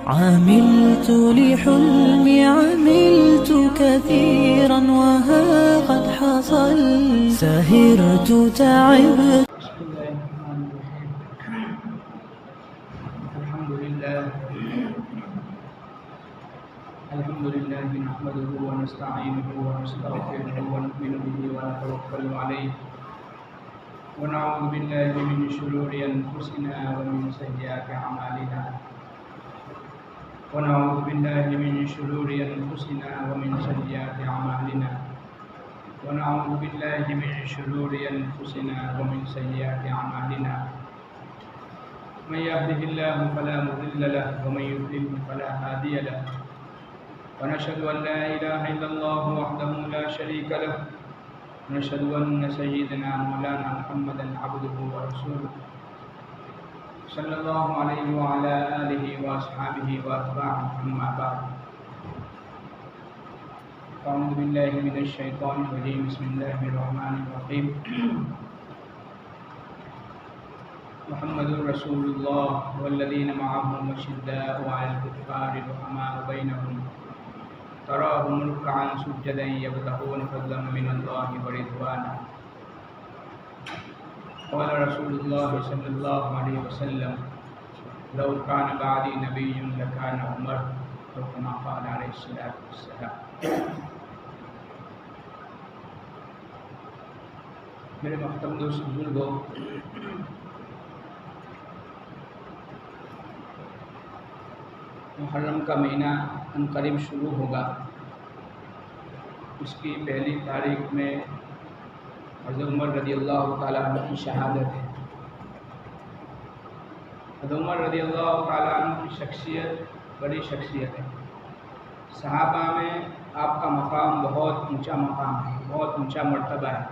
عملت لحلمي عملت كثيرا وها قد حصل سهرت تعبت. بسم الله الرحمن الرحيم. الحمد لله نحمده ونستعينه ونستغفره ونؤمن به ونتوكل عليه ونعوذ بالله من شرور أنفسنا ومن سيئات أعمالنا ونعوذ بالله من شرور أنفسنا ومن سيئات أعمالنا ونعوذ بالله من شرور أنفسنا ومن سيئات أعمالنا من يهده الله فلا مضل له ومن يضلل فلا هادي له ونشهد أن لا إله إلا الله وحده لا شريك له ونشهد أن سيدنا مولانا محمدا عبده ورسوله صلى الله عليه وعلى آله وأصحابه وأتباعه أما بعد أعوذ بالله من الشيطان الرجيم بسم الله الرحمن الرحيم محمد رسول الله والذين معه أشداء على الكفار رحماء بينهم تراهم ركعا سجدا يبتغون فضلا من الله ورضوانا قال رسول الله صلى الله عليه وسلم لو كان بعدي نبي لكان عمر أو كما قال عليه الصلاة والسلام. میرے محترم دوست بزرگوں، محرم کا مہینہ عنقریب شروع ہوگا. اس کی پہلی تاریخ میں حضرت عمر رضی اللہ تعالیٰ عنہ کی شہادت ہے. حضرت عمر رضی اللہ تعالیٰ عنہ کی شخصیت بڑی شخصیت ہے. صحابہ میں آپ کا مقام بہت اونچا مقام ہے، بہت اونچا مرتبہ ہے.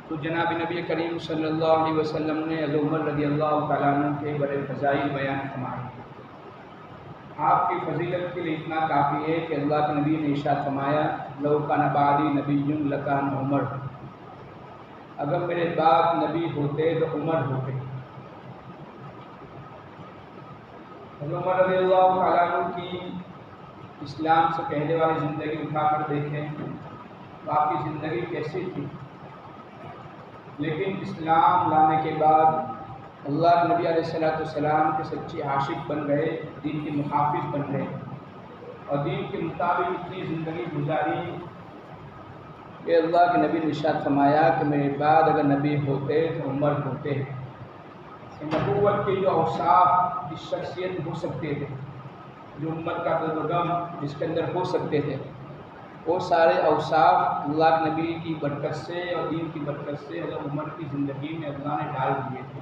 تو جناب نبی کریم صلی اللہ علیہ وسلم نے حضرت عمر رضی اللہ تعالیٰ عنہ کے بڑے فضائل بیان فرمائے. آپ کی فضیلت کے لیے اتنا کافی ہے کہ اللہ کے نبی نے ارشاد فرمایا لو کان بعدی نبی لکان عمر، اگر میرے بعد نبی ہوتے تو عمر ہوتے. حضرت عمر رضی اللہ تعالیٰ عنہ کی اسلام سے پہلے والی زندگی اٹھا کر دیکھیں تو آپ کی زندگی کیسی تھی، لیکن اسلام لانے کے بعد اللہ کے نبی علیہ السلام کے سچے عاشق بن گئے، دین کے محافظ بن گئے اور دین کے مطابق اتنی زندگی گزاری کہ اللہ کے نبی نے ارشاد فرمایا کہ میرے بعد اگر نبی ہوتے تو عمر ہوتے. نبوت کے جو اوصاف اس شخصیت ہو سکتے تھے، جو امت کا درگم جس کے اندر ہو سکتے تھے، وہ سارے اوصاف اللہ کے نبی کی برکت سے اور دین کی برکت سے حضرت عمر کی زندگی میں اللہ نے ڈال دیے تھے.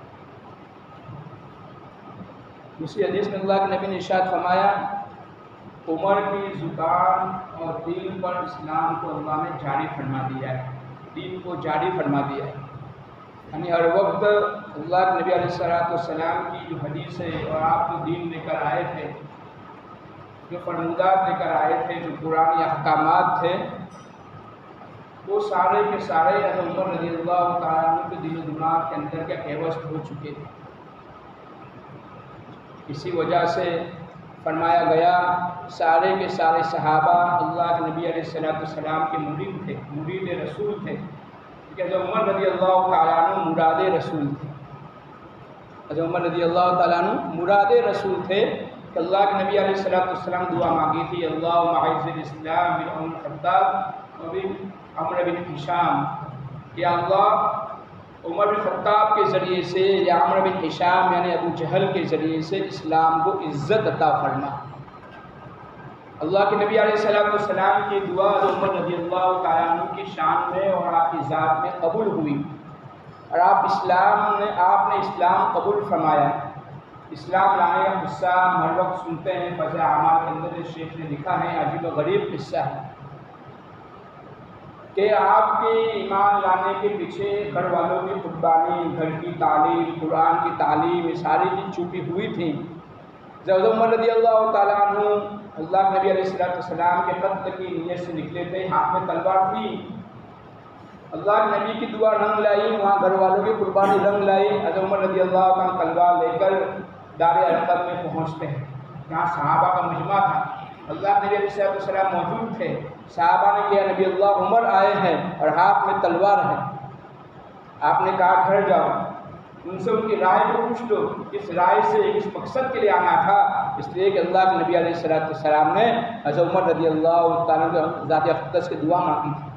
اسی حدیث میں اللہ کے نبی نے ارشاد فرمایا عمر کی زبان اور دل پر اسلام کو اللہ نے جاری فرما دیا ہے، دین کو جاری فرما دیا ہے. یعنی ہر وقت اللہ کے نبی علیہ السلام کی جو حدیث ہے اور آپ جو دین لے کر آئے تھے، جو فرمودات لے کر آئے تھے، جو قرآنی احکامات تھے، وہ سارے کے سارے حضرت عمر رضی اللہ تعالیٰ عنہ کے دل و دماغ کے اندر کیا پیوست ہو چکے تھے. اسی وجہ سے فرمایا گیا سارے کے سارے صحابہ اللہ کے نبی علیہ السلام کے مرید تھے، مرید رسول تھے. کہ حضرت عمر رضی اللہ تعالیٰ عنہ مراد رسول تھے. حضرت عمر رضی اللہ تعالیٰ عنہ مراد رسول تھے کہ اللہ کے نبی علیہ السلام دعا مانگی تھی اللہم اعز الاسلام بالعمر بن خطاب و عمر بن ہشام، کہ اللہ عمر بن خطاب کے ذریعے سے یا عمر بن ہشام یعنی ابو جہل کے ذریعے سے اسلام کو عزت عطا فرما. اللہ کے نبی علیہ السلام کی دعا جو عمر رضی اللہ تعالیٰ عنہ کی شان میں اور آپ کی ذات میں قبول ہوئی اور آپ نے اسلام قبول فرمایا. اسلام لانے کا قصہ ہر وقت سنتے ہیں، فضائل اعمال کے اندر شیخ نے لکھا ہے، عجیب و غریب قصہ ہے کہ آپ کے ایمان لانے کے پیچھے گھر والوں کی قربانی، گھر کی تعلیم، قرآن کی تعلیم، یہ ساری چیز چھپی ہوئی تھیں. حضرت عمر رضی اللہ تعالیٰ عنہ اللہ کے نبی علیہ السلام کے قتل کی نیت سے نکلے تھے، ہاتھ میں تلوار تھی. اللہ کے نبی کی دعا رنگ لائی، وہاں گھر والوں کی قربانی رنگ لائی. حضرت عمر رضی اللہ عنہ تلوار لے کر دار ارقم میں پہنچتے ہیں، جہاں صحابہ کا مجمع تھا۔ اللہ نبی علیہ السلام موجود تھے۔ صحابہ نے کہا نبی اللہ عمر آئے ہیں اور ہاتھ میں تلوار ہے۔ آپ نے کہا گھر جاؤ، ان سے ان کی رائے کو پوچھ لو، اس رائے سے اس مقصد کے لیے آنا تھا، اس لیے کہ اللہ کے نبی علیہ السلام نے حضرت عمر رضی اللہ تعالیٰ کے ذات اقدس کی دعا مانگی تھی۔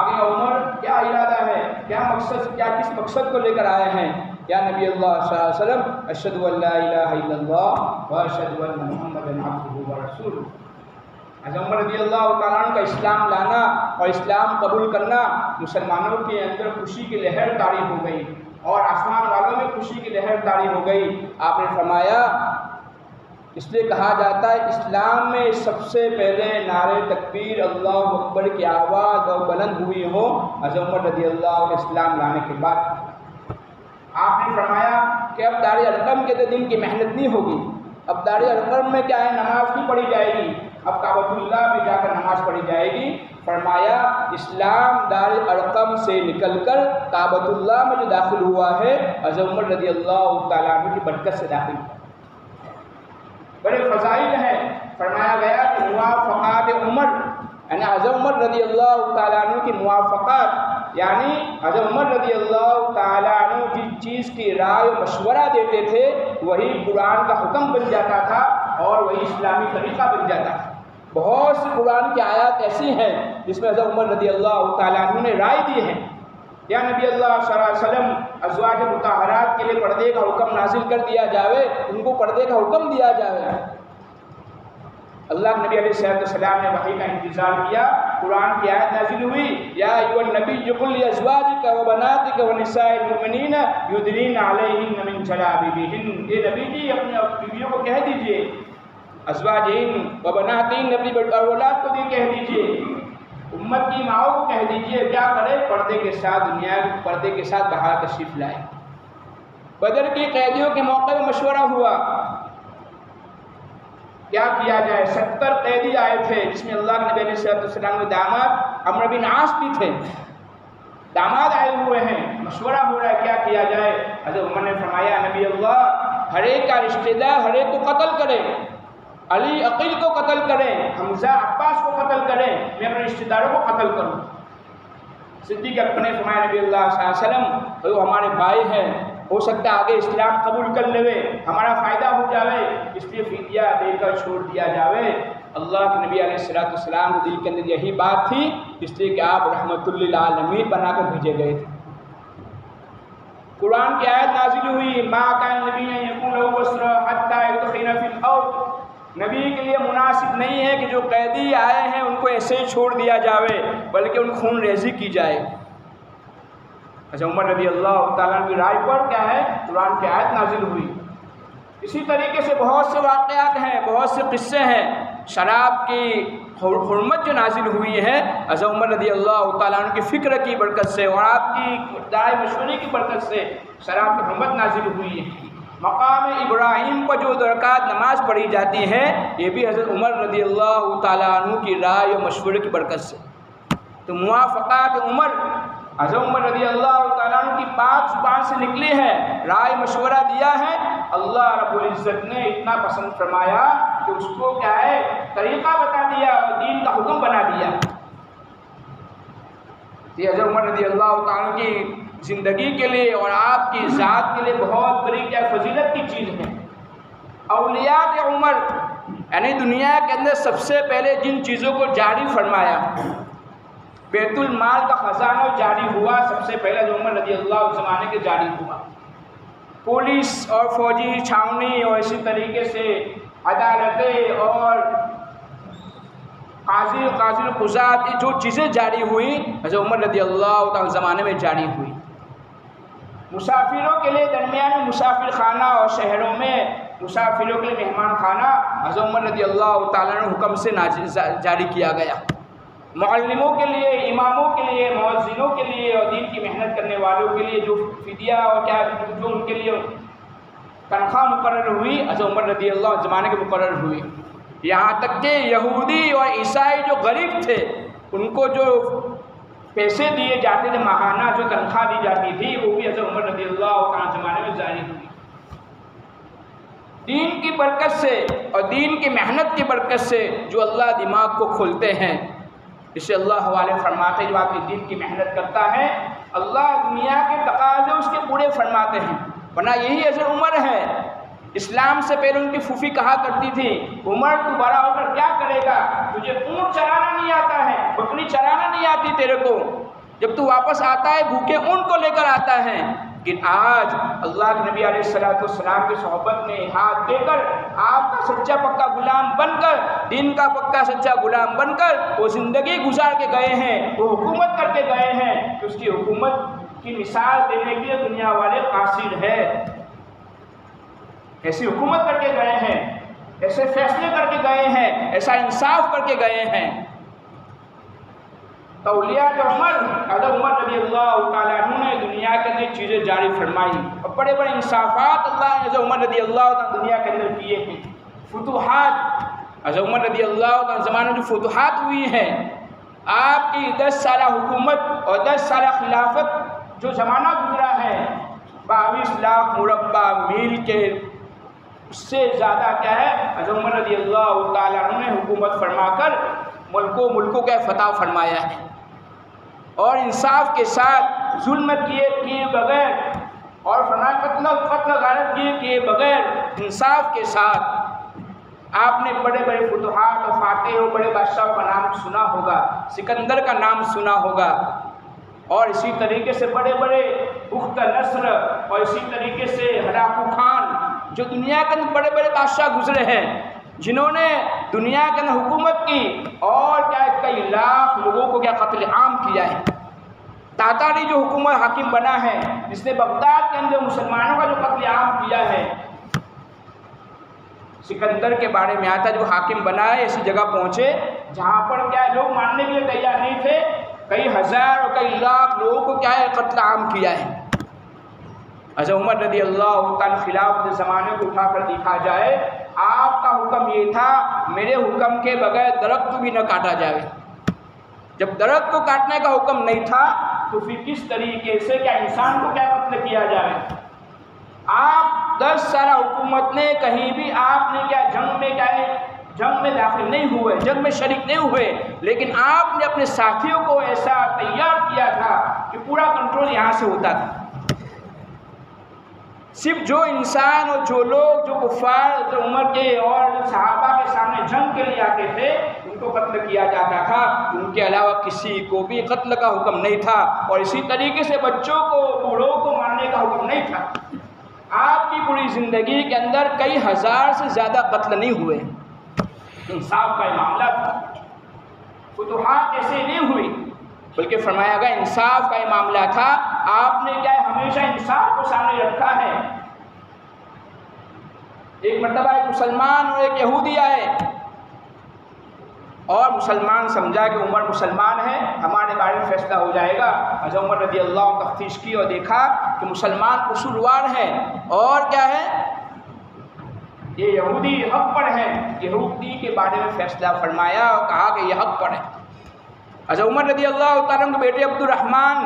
آگے عمر کیا ارادہ ہے، کیا مقصد، کیا کس مقصد کو لے کر آئے ہیں؟ یا نبی اللہ صلی اللہ علیہ وسلم اشہد ان لا الہ الا اللہ و اشہد ان محمدا عبدہ و رسولہ۔ حضرت عمر رضی اللہ تعالیٰ عنہ کا اسلام لانا اور اسلام قبول کرنا مسلمانوں کے اندر خوشی کی لہر طاری ہو گئی اور آسمان والوں میں خوشی کی لہر طاری ہو گئی۔ آپ نے فرمایا، اس لیے کہا جاتا ہے اسلام میں سب سے پہلے نعرہ تکبیر اللہ اکبر کی آواز اور بلند ہوئی ہو حضرت عمر رضی اللہ کے اسلام لانے کے بعد۔ آپ نے فرمایا کہ اب دار ارقم کے دن کی محنت نہیں ہوگی، اب دار ارقم میں کیا ہے، نماز نہیں پڑھی جائے گی، اب کعبۃ اللہ میں جا کر نماز پڑھی جائے گی۔ فرمایا اسلام دار ارقم سے نکل کر کعبۃ اللہ میں جو داخل ہوا ہے حضرت عمر رضی اللہ تعالیٰ عنہ کی برکت سے داخل ہوا۔ بڑے فضائل ہیں۔ فرمایا گیا کہ موافقات عمر، یعنی حضرت عمر رضی اللہ تعالیٰ عنہ کی موافقات، یعنی حضرت عمر رضی اللہ تعالیٰ عنہ جس چیز کی رائے و مشورہ دیتے تھے وہی قرآن کا حکم بن جاتا تھا اور وہی اسلامی طریقہ بن جاتا تھا۔ بہت سی قرآن کی آیات ایسی ہیں جس میں حضرت عمر رضی اللہ تعالیٰ عنہ نے رائے دی ہے۔ یا نبی اللہ صلی اللہ علیہ وسلم ازواج مطہرات کے لیے پردے کا حکم نازل کر دیا جاوے، ان کو پردے کا حکم دیا جاوے۔ اللہ کے نبی علیہ السلام نے وحی کا انتظار کیا، قرآن کی آیت نازل ہوئی، یا ایھا النبی قل لازواجک و بناتک و نساء المؤمنین یدنین علیہن من جلابیبہن۔ اے نبی جی اپنی بیویوں کو کہہ دیجئے، ازواجہن و بناتہن، اپنی اولاد کو بھی کہہ دیجئے، امت کی ماؤں کو کہہ دیجئے کیا کرے، پردے کے ساتھ دنیا پردے کے ساتھ باہر تشریف لائے۔ بدر کی قیدیوں کے موقع میں مشورہ ہوا کیا کیا جائے۔ 70 قیدی آئے تھے جس میں اللہ کے نبی علیہ السلام کے داماد عمرو بن عاص بھی تھے، داماد آئے ہوئے ہیں، مشورہ ہو رہا ہے کیا کیا جائے۔ حضرت عمر نے فرمایا نبی اللہ ہر ایک کا رشتہ دار ہر ایک کو قتل کرے، علی عقیل کو قتل کریں، حمزہ عباس کو قتل کریں، میں اپنے رشتہ داروں کو قتل کروں۔ صدیق اکبر نے فرمایا نبی اللہ صلی اللہ علیہ وسلم وہ ہمارے بھائی ہیں، ہو سکتا ہے آگے اسلام قبول کر لے، ہمارا فائدہ ہو جاوے، اس لیے فدیہ دے کر چھوڑ دیا جاوے۔ اللہ کے نبی علیہ السلام کے دل کے اندر یہی بات تھی، اس لیے کہ آپ رحمت للعالمین بنا کر بھیجے گئے تھے۔ قرآن کی آیت نازل ہوئی، ما کان نبی یکون له اسرى حتى يدخل في الارض، نبی کے لیے مناسب نہیں ہے کہ جو قیدی آئے ہیں ان کو ایسے ہی چھوڑ دیا جاوے، بلکہ ان خون ریزی کی جائے۔ اچھا عمر رضی اللہ تعالیٰ کی رائے پر کیا ہے، قرآن کی آیت نازل ہوئی۔ اسی طریقے سے بہت سے واقعات ہیں، بہت سے قصے ہیں۔ شراب کی حرمت جو نازل ہوئی ہے حضرت عمر رضی اللہ تعالیٰ عنہ کی فکر کی برکت سے اور آپ کی رائے مشورے کی برکت سے شراب کی حرمت نازل ہوئی ہے۔ مقام ابراہیم پر جو رکعت نماز پڑھی جاتی ہے یہ بھی حضرت عمر رضی اللہ تعالیٰ عنہ کی رائے و مشورے کی برکت سے۔ تو موافقات عمر، حضرت عمر رضی اللہ تعالیٰ عنہ کی پاک زبان سے نکلی ہے، رائے مشورہ دیا ہے، اللہ رب العزت نے اتنا پسند فرمایا کہ اس کو کیا ہے طریقہ بتا دیا اور دین کا حکم بنا دیا۔ یہ حضرت عمر رضی اللہ تعالیٰ عنہ کی زندگی کے لیے اور آپ کی ذات کے لیے بہت بڑی کیا فضیلت کی چیز ہے۔ اولیات عمر یعنی دنیا کے اندر سب سے پہلے جن چیزوں کو جاری فرمایا، بیت المال کا خزانہ جاری ہوا، سب سے پہلے جو عمر رضی اللہ عنہ زمانے کے جاری ہوا۔ پولیس اور فوجی چھاونی اور اسی طریقے سے عدالتیں اور قاضی القضات جو چیزیں جاری ہوئی حضرت عمر رضی اللہ تعالیٰ زمانے میں جاری ہوئی۔ مسافروں کے لیے درمیان مسافر خانہ اور شہروں میں مسافروں کے لیے مہمان خانہ حضرت عمر رضی اللہ تعالیٰ نے حکم سے جاری کیا گیا۔ معلموں کے لیے، اماموں کے لیے، مؤذنوں کے لیے اور دین کی محنت کرنے والوں کے لیے جو فدیہ اور کیا جو ان کے لیے تنخواہ مقرر ہوئی حضرت عمر رضی اللہ زمانے کے مقرر ہوئی۔ یہاں تک کہ یہودی اور عیسائی جو غریب تھے ان کو جو پیسے دیے جاتے تھے، ماہانہ جو تنخواہ دی جاتی تھی وہ بھی حضرت عمر رضی اللہ عنہ زمانے میں جاری ہوئی۔ برکت سے اور دین کی محنت کی برکت سے جو اللہ دماغ کو کھولتے ہیں، اسے اللہ والے فرماتے ہیں جو آپ کے دین کی محنت کرتا ہے اللہ دنیا کے تقاضے اس کے پورے فرماتے ہیں۔ ورنہ یہی حضرت عمر ہے، اسلام سے پہلے ان کی پھوپھی کہا کرتی تھی عمر تو بڑا ہو کر کیا کرے گا، تجھے اونٹ چرانا نہیں آتا ہے، بکری چرانا نہیں آتی تیرے کو، جب تو واپس آتا ہے بھوکے اونٹ کو لے کر آتا ہے۔ لیکن آج اللہ کے نبی علیہ السلام کی صحبت میں ہاتھ دے کر آپ کا سچا پکا غلام بن کر، دین کا پکا سچا غلام بن کر وہ زندگی گزار کے گئے ہیں، وہ حکومت کر کے گئے ہیں کہ اس کی حکومت کی مثال دینے کے لیے دنیا والے قاصر ہے۔ ایسی حکومت کر کے گئے ہیں، ایسے فیصلے کر کے گئے ہیں، ایسا انصاف کر کے گئے ہیں۔ اولیاء کے حضرت عمر رضی اللہ تعالیٰ عنہ نے دنیا کے اندر چیزیں جاری فرمائی اور بڑے بڑے انصافات اللہ نے حضرت عمر رضی اللہ تعالیٰ دنیا کے اندر کیے ہیں۔ فتوحات، حضرت عمر رضی اللہ تعالیٰ زمانے میں جو فتوحات ہوئی ہیں، آپ کی 10 سالہ حکومت اور 10 سالہ خلافت جو زمانہ گزرا ہے 22 لاکھ مربع میل کے اس سے زیادہ کیا ہے حضرت عمر رضی اللہ تعالیٰ عنہ نے حکومت فرما کر ملکوں کا فتح فرمایا ہے، اور انصاف کے ساتھ ظلم کیے بغیر اور قتل غارت کیے بغیر انصاف کے ساتھ آپ نے بڑے بڑے فتوحات اور فاتح اور بڑے بادشاہوں کا نام سنا ہوگا، سکندر کا نام سنا ہوگا، اور اسی طریقے سے بڑے بڑے بخت نصر اور اسی طریقے سے ہلاکو خان جو دنیا کے اندر بڑے بڑے بادشاہ گزرے ہیں جنہوں نے دنیا کے اندر حکومت کی اور کیا کئی لاکھ لوگوں کو کیا قتل عام کیا ہے۔ تاتاری جو حکومت حاکم بنا ہے جس نے بغداد کے اندر مسلمانوں کا جو قتل عام کیا ہے، سکندر کے بارے میں آتا ہے جو حاکم بنا ہے ایسی جگہ پہنچے جہاں پر کیا لوگ ماننے کے لیے تیار نہیں تھے، کئی ہزار اور کئی لاکھ لوگوں کو کیا ہے قتل عام کیا ہے۔ حضرت عمر رضی اللہ تعالیٰ خلافت زمانے کو اٹھا کر دیکھا جائے، آپ کا حکم یہ تھا میرے حکم کے بغیر درخت بھی نہ کاٹا جائے۔ جب درخت کو کاٹنے کا حکم نہیں تھا تو پھر کس طریقے سے کیا انسان کو کیا قتل کیا جائے؟ آپ 10 سالہ حکومت نے کہیں بھی آپ نے کیا جنگ میں داخل نہیں ہوئے، جنگ میں شریک نہیں ہوئے، لیکن آپ نے اپنے ساتھیوں کو ایسا تیار کیا تھا کہ پورا کنٹرول یہاں سے ہوتا تھا۔ صرف جو انسان اور جو لوگ جو کفار جو عمر کے اور صحابہ کے سامنے جنگ کے لیے آتے تھے ان کو قتل کیا جاتا تھا، ان کے علاوہ کسی کو بھی قتل کا حکم نہیں تھا، اور اسی طریقے سے بچوں کو بوڑھوں کو مارنے کا حکم نہیں تھا۔ آپ کی پوری زندگی کے اندر کئی ہزار سے زیادہ قتل نہیں ہوئے، انصاف کا معاملہ تھا، فتوحات ایسے نہیں ہوئی، بلکہ فرمایا گیا انصاف کا معاملہ تھا۔ آپ نے کیا ہمیشہ انصاف کو سامنے رکھا ہے۔ ایک مرتبہ ایک مسلمان اور ایک یہودی آئے اور مسلمان سمجھا کہ عمر مسلمان ہے، ہمارے بارے میں فیصلہ ہو جائے گا۔ حضرت عمر رضی اللہ عنہ تفتیش کی اور دیکھا کہ مسلمان قصوروار ہے اور کیا ہے یہ یہودی حق پر ہے، یہودی کے بارے میں فیصلہ فرمایا اور کہا کہ یہ حق پر ہے۔ حضرت عمر رضی اللہ تعالیٰ کے بیٹے عبد الرحمن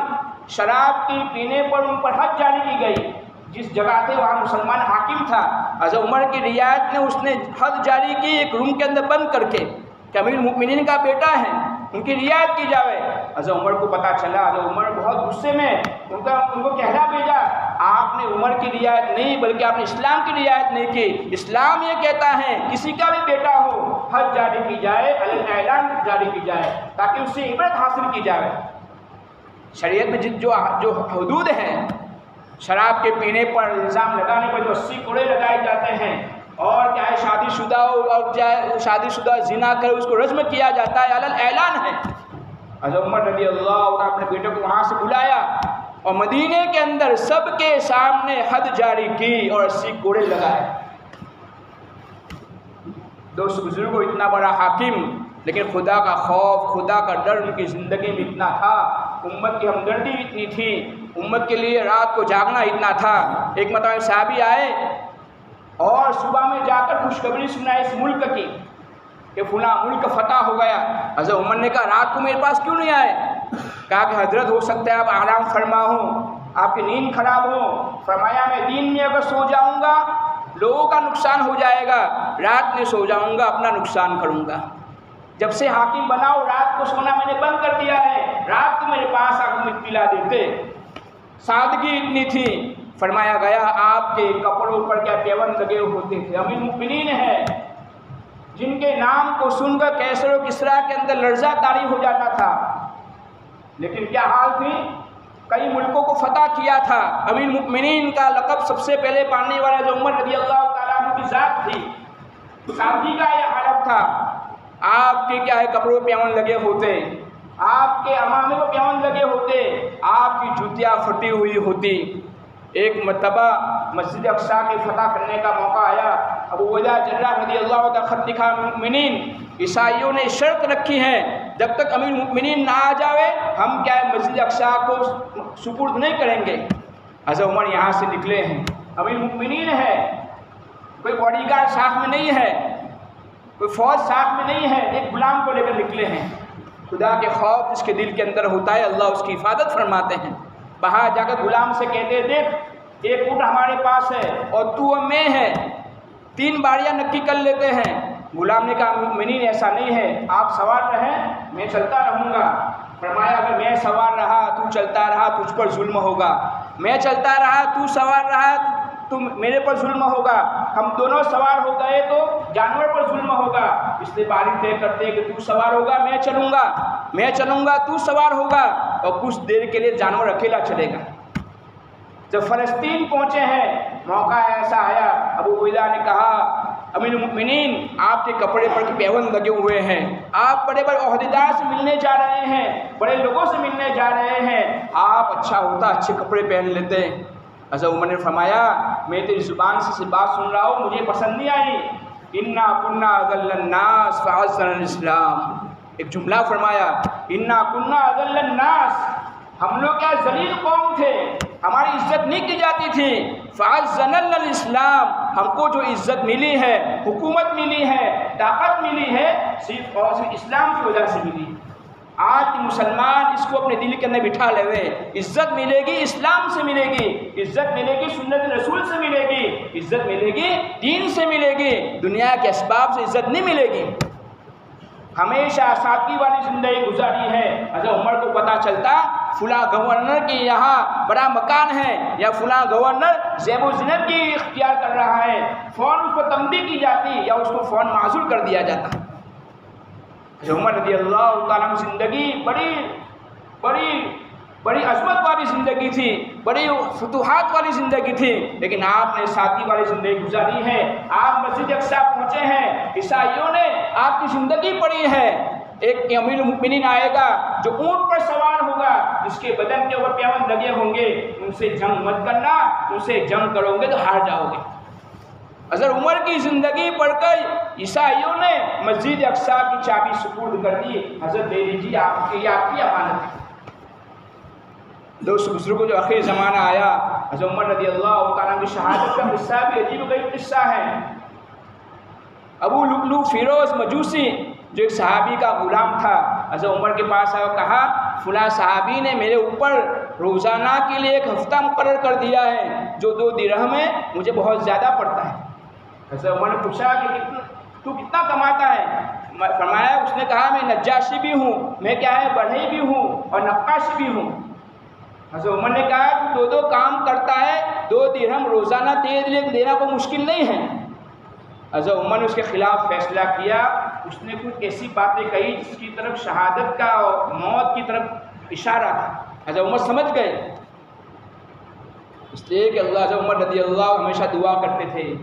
شراب کی پینے پر ان پر حد جاری کی گئی، جس جگہ تھے وہاں مسلمان حاکم تھا، حضرت عمر کی رعایت نے اس نے حد جاری کی ایک روم کے اندر بند کر کے کہ امیر المؤمنین کا بیٹا ہے ان کی رعایت کی جائے۔ حضرت عمر کو پتہ چلا، حضرت عمر بہت غصے میں ان کو کہنا بھیجا آپ نے عمر کی رعایت نہیں بلکہ آپ نے اسلام کی رعایت نہیں کی۔ اسلام یہ کہتا ہے کسی کا بھی بیٹا ہو حد جاری کی جائے، اعلان جاری کی جائے تاکہ اس سے عبرت حاصل کی جائے۔ شریعت میں جو حدود ہیں، شراب کے پینے پر الزام لگانے پر جو 80 کوڑے لگائے جاتے ہیں، اور کیا ہے شادی شدہ ہو اور چاہے شادی شدہ زنا کرے اس کو رجم کیا جاتا ہے، اعلان ہے۔ حضرت عمر رضی اللہ عنہ اپنے بیٹے کو وہاں سے بلایا اور مدینے کے اندر سب کے سامنے حد جاری کی اور 80 کوڑے لگائے۔ دوست بزرگوں، اتنا بڑا حاکم لیکن خدا کا خوف، خدا کا ڈر ان کی زندگی میں اتنا تھا، امت کی ہمدردی اتنی تھی، امت کے لیے رات کو جاگنا اتنا تھا۔ ایک مرتبہ صحابی آئے اور صبح میں جا کر خوشخبری سنائے اس ملک کی کہ فلاں ملک فتح ہو گیا۔ حضرت عمر نے کہا رات کو میرے پاس کیوں نہیں آئے؟ کہا کہ حضرت ہو سکتا ہے آپ آرام فرما ہوں، آپ کی نیند خراب ہو۔ فرمایا میں دین میں اگر سو جاؤں گا لوگوں کا نقصان ہو جائے گا، رات میں سو جاؤں گا، اپنا نقصان کروں گا۔ جب سے حاکم بناؤ رات کو سونا میں نے بند کر دیا ہے، رات کو میرے پاس آ کے اطلاع دیتے۔ سادگی اتنی تھی، فرمایا گیا آپ کے کپڑوں پر کیا پیوند لگے ہوتے تھے۔ امیر المؤمنین ہے جن کے نام کو سن کر کیسر و کسریٰ کے اندر لرزہ طاری ہو جاتا تھا، لیکن کیا حال تھی، کئی ملکوں کو فتح کیا تھا۔ امیر المؤمنین کا لقب سب سے پہلے پانے والا جو عمر رضی اللہ تعالیٰ عنہ کی ذات تھی، سادگی کا یہ حالت تھا۔ آپ کے کیا ہے کپڑوں پہ پیوند لگے ہوتے، آپ کے امامے کو پیوند لگے ہوتے، آپ کی جوتیاں پھٹی ہوئی ہوتی۔ ایک مرتبہ مسجد اقصیٰ کے فتح کرنے کا موقع آیا، ابو عبیدہ جرح رضی اللہ تعالیٰ خط لکھا امیر المؤمنین، عیسائیوں نے شرط رکھی ہے جب تک امیر المؤمنین نہ آ جاوے ہم کیا ہے مسجد اقصیٰ کو سپرد نہیں کریں گے۔ حضرت عمر یہاں سے نکلے ہیں، امیر المؤمنین ہے، کوئی باڈی گارڈ ساتھ میں نہیں ہے، کوئی فوج ساتھ میں نہیں ہے، ایک غلام کو لے کر نکلے ہیں۔ خدا کے خوف جس کے دل کے اندر ہوتا ہے اللہ اس کی حفاظت فرماتے ہیں۔ باہر جا کر غلام سے کہتے دیکھ ایک اونٹ ہمارے پاس ہے اور تو اور میں ہے، 3 باریاں نکی کر لیتے ہیں۔ غلام نے کہا مومنین ایسا نہیں ہے، آپ سوار رہیں میں چلتا رہوں گا۔ فرمایا اگر میں سوار رہا تو چلتا رہا تجھ پر ظلم ہوگا، میں چلتا رہا تو سوار رہا تو میرے پر ظلم ہوگا، ہم دونوں سوار ہو گئے تو جانور پر ظلم ہوگا، اس لیے باری طے کرتے کہ تو سوار ہوگا میں چلوں گا تو سوار ہوگا، اور کچھ دیر کے لیے جانور اکیلا چلے گا۔ جب فلسطین پہنچے ہیں موقع ایسا آیا، ابو عبیدہ نے کہا امیر المؤمنین آپ کے کپڑے پر پیوند لگے ہوئے ہیں، آپ بڑے بڑے عہدیدار سے ملنے جا رہے ہیں، بڑے لوگوں سے ملنے جا رہے ہیں، آپ اچھا ہوتا اچھے کپڑے پہن لیتے۔ حضرت عمر نے فرمایا میں تیری زبان سے بات سن رہا ہوں مجھے پسند نہیں آئی، انا کنا اذل الناس فاعزنا الاسلام، ایک جملہ فرمایا انا کنا اذل الناس، ہم لوگ کیا ذلیل قوم تھے، ہماری عزت نہیں کی جاتی تھی، فاعزنا الاسلام، ہم کو جو عزت ملی ہے، حکومت ملی ہے، طاقت ملی ہے، صرف اور صرف اسلام کی وجہ سے ملی۔ آج مسلمان اس کو اپنے دل کے اندر بٹھا لے ہوئے، عزت ملے گی اسلام سے ملے گی، عزت ملے گی سنت رسول سے ملے گی، عزت ملے گی دین سے ملے گی، دنیا کے اسباب سے عزت نہیں ملے گی۔ ہمیشہ سادگی والی زندگی گزاری ہے۔ حضرت عمر کو پتہ چلتا فلاں گورنر کی یہاں بڑا مکان ہے یا فلاں گورنر زیب و زینت کی اختیار کر رہا ہے، فوراً اس کو تنبیہ کی جاتی یا اس کو فوراً معزول کر دیا جاتا۔ عمر رضی اللہ تعالیٰ کی زندگی بڑی عظمت والی زندگی تھی، بڑی فتوحات والی زندگی تھی، لیکن آپ نے سادگی والی زندگی گزاری ہے۔ آپ مسجد اقصیٰ پہنچے ہیں، عیسائیوں نے آپ کی زندگی پڑھی ہے۔ ایک امیر المؤمنین آئے گا جو اونٹ پر سوار ہوگا، جس کے بدن کے اوپر پیوند لگے ہوں گے، ان سے جنگ مت کرنا، ان سے جنگ کرو گے تو ہار جاؤ گے۔ حضرت عمر کی زندگی پڑھ کر عیسائیوں نے مسجد اقصیٰ کی چابی سپرد کر دی، حضرت لے لیجیے آپ کی امانت ہے۔ دوست بزرگوں جو آخری زمانہ آیا، حضرت عمر رضی اللہ تعالیٰ کی شہادت کا قصہ بھی عجیب و غریب قصہ ہے۔ ابو لؤلؤ فیروز مجوسی جو ایک صحابی کا غلام تھا، حضرت عمر کے پاس آیا اور کہا فلاں صحابی نے میرے اوپر روزانہ کے لیے 1 ہفتہ مقرر کر دیا ہے جو 2 درہم ہے، مجھے بہت زیادہ پڑتا ہے۔ حضرت عمر نے پوچھا کہ تو کتنا کماتا ہے؟ فرمایا اس نے کہا میں نجاشی بھی ہوں، میں کیا ہے بڑھئی بھی ہوں اور نقاش بھی ہوں۔ حضرت عمر نے کہا کہ 2 کام کرتا ہے، 2 درہم روزانہ دینا کوئی مشکل نہیں ہے۔ حضرت عمر نے اس کے خلاف فیصلہ کیا، اس نے کچھ ایسی باتیں کہی جس کی طرف شہادت کا اور موت کی طرف اشارہ تھا۔ حضرت عمر سمجھ گئے، اس لیے کہ حضرت عمر رضی اللہ ہمیشہ دعا کرتے تھے۔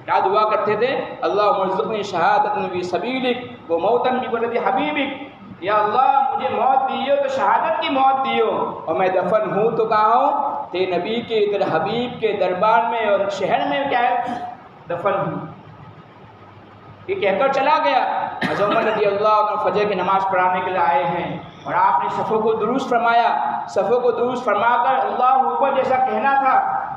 کیا دعا کرتے تھے؟ اللہم ارزقنی شہادۃ فی سبیلک و موتا ببلد حبیبک، یا اللہ مجھے موت دیو تو شہادت کی موت دیو، اور میں دفن ہوں تو کہاں ہوں؟ تیرے نبی کے تیرے حبیب کے دربار میں اور شہر میں کیا ہے دفن ہوں۔ یہ کہہ کر چلا گیا۔ حضرت عمر رضی اللہ عنہ فجر کی نماز پڑھانے کے لیے آئے ہیں اور آپ نے صفوں کو درست فرمایا، صفوں کو درست فرما کر اللہ اکبر جیسا کہنا تھا،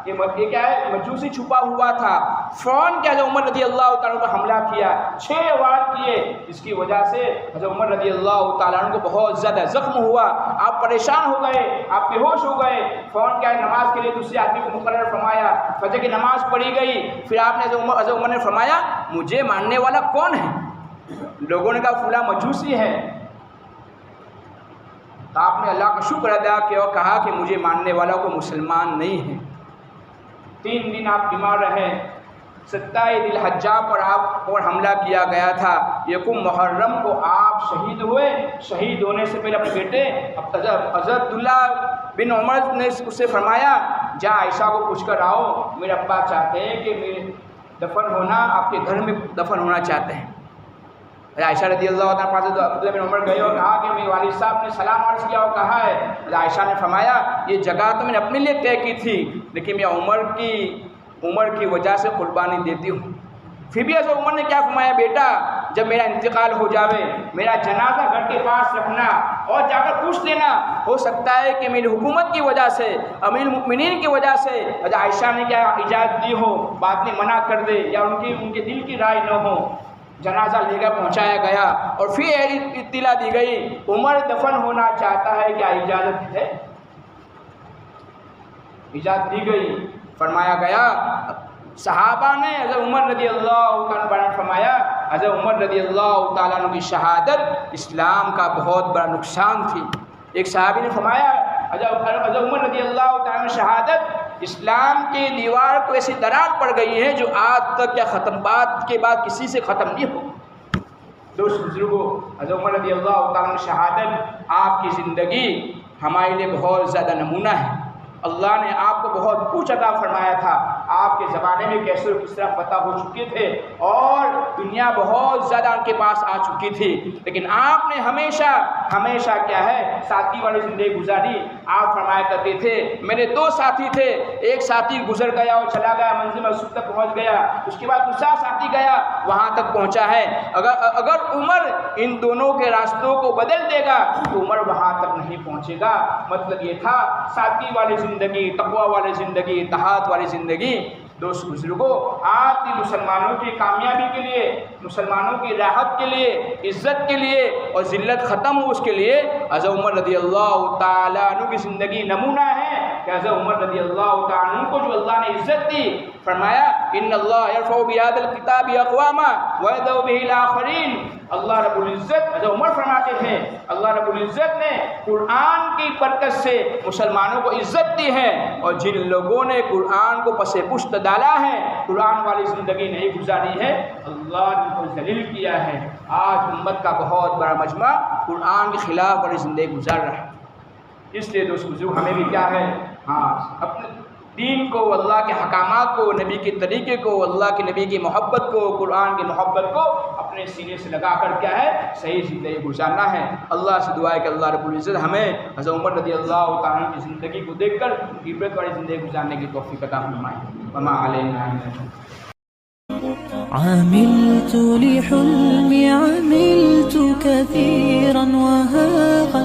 یہ کیا ہے مجوسی چھپا ہوا تھا، فوراً کیا حضرت عمر رضی اللہ تعالیٰ پر حملہ کیا، 6 وار کیے، اس کی وجہ سے حضرت عمر رضی اللہ تعالیٰ عنہ کو بہت زیادہ زخم ہوا، آپ پریشان ہو گئے، آپ بے ہوش ہو گئے، فوراً کیا ہے نماز کے لیے دوسرے آدمی کو مقرر فرمایا، فجر کی نماز پڑھی گئی، پھر آپ نے حضرت عمر نے فرمایا مجھے ماننے والا کون ہے؟ لوگوں نے کہا فلاں مجوسی ہے، تو آپ نے اللہ کا شکر ادا کیا اور کہا کہ مجھے ماننے والا کو مسلمان نہیں ہے۔ 3 دن آپ بیمار رہے، 27 ذی الحجہ پر آپ پر حملہ کیا گیا تھا، 1 محرم کو آپ شہید ہوئے، شہید ہونے سے پہلے اپنے بیٹے حضرت عبداللہ بن عمر نے اس سے فرمایا جا عائشہ کو پوچھ کر آؤ، میرے ابا چاہتے ہیں کہ میرے دفن ہونا آپ کے گھر میں دفن ہونا چاہتے ہیں۔ عائشہ رضی اللہ تعالیٰ پاس عبداللہ بن عمر گئے اور کہا کہ میرے والد صاحب نے سلام عرض کیا اور کہا ہے، عائشہ نے فرمایا یہ جگہ تو میں نے اپنے لیے طے کی تھی لیکن میں عمر کی وجہ سے قربانی دیتی ہوں۔ پھر بھی حضرت عمر نے کیا فرمایا، بیٹا جب میرا انتقال ہو جاوے میرا جنازہ گھر کے پاس رکھنا اور جا کر پوچھ لینا، ہو سکتا ہے کہ میری حکومت کی وجہ سے، امیر المؤمنین کی وجہ سے حضرت عائشہ نے کیا اجازت دی ہو، بعد میں منع کر دے یا ان کے دل کی رائے نہ ہو۔ جنازہ لے کر پہنچایا گیا اور پھر اطلاع دی گئی عمر دفن ہونا چاہتا ہے، کیا اجازت ہے؟ اجازت دی گئی، فرمایا گیا صحابہ نے حضرت عمر رضی اللہ تعالیٰ عنہ فرمایا حضرت عمر رضی اللہ تعالیٰ عنہ کی شہادت اسلام کا بہت بڑا نقصان تھی۔ ایک صحابی نے فرمایا حضرت عمر رضی اللہ تعالیٰ عنہ شہادت اسلام کی دیوار کو ایسی درار پڑ گئی ہے جو آج تک یا ختم بات کے بعد کسی سے ختم نہیں ہو۔ دوست بزرگوں، حضرت عمر رضی اللہ تعالیٰ عنہ شہادت آپ کی زندگی ہمارے لیے بہت زیادہ نمونہ ہے۔ اللہ نے آپ کو بہت کچھ عطا فرمایا تھا، آپ کے زمانے میں کیسے کس طرح فتح ہو چکے تھے اور دنیا بہت زیادہ ان کے پاس آ چکی تھی، لیکن آپ نے ہمیشہ کیا ہے ساتھی والی زندگی گزاری۔ آپ فرمایا کرتے تھے میرے 2 ساتھی تھے، ایک ساتھی گزر گیا اور چلا گیا منزل مقصود تک پہنچ گیا، اس کے بعد دوسرا ساتھی گیا وہاں تک پہنچا ہے، اگر عمر ان دونوں کے راستوں کو بدل دے گا تو عمر وہاں تک نہیں پہنچے گا۔ مطلب یہ تھا ساتھی والی زندگی، تقوی والی زندگی، اتحاد والی زندگی۔ دوست بزرگوں، آج کی مسلمانوں کی کامیابی کے لیے، مسلمانوں کی راحت کے لیے، عزت کے لیے اور ذلت ختم ہو اس کے لیے حضرت عمر رضی اللہ تعالیٰ عنہ کی زندگی نمونہ ہے کہ حضرت عمر رضی اللہ تعالیٰ عنہ کو جو اللہ نے عزت دی، فرمایا ان اللہ یرفع بہذا الکتاب اقواما ویضع بہ الاخرین۔ اللہ رب العزت، حضرت عمر فرماتے تھے اللہ رب العزت نے قرآن کی برکت سے مسلمانوں کو عزت دی ہے، اور جن لوگوں نے قرآن کو پس پشت ڈالا ہے، قرآن والی زندگی نہیں گزاری ہے، اللہ نے ان کو ذلیل کیا ہے۔ آج امت کا بہت بڑا مجمع قرآن کے خلاف والی زندگی گزار رہا ہے۔ اس لیے دوست بزرگ ہمیں بھی کیا ہے، اپنے دین کو، اللہ کے حکامات کو، نبی کے طریقے کو، اللہ کے نبی کی محبت کو، قرآن کی محبت کو اپنے سینے سے لگا کر کیا ہے صحیح زندگی گزارنا ہے۔ اللہ سے دعا ہے کہ اللہ رب العزت ہمیں حضرت عمر رضی اللہ تعالیٰ کی زندگی کو دیکھ کر عبرت والی زندگی گزارنے کی توفیق عطا فرمائے۔ وما علینا عملت لحلمي عملت كثيرا وها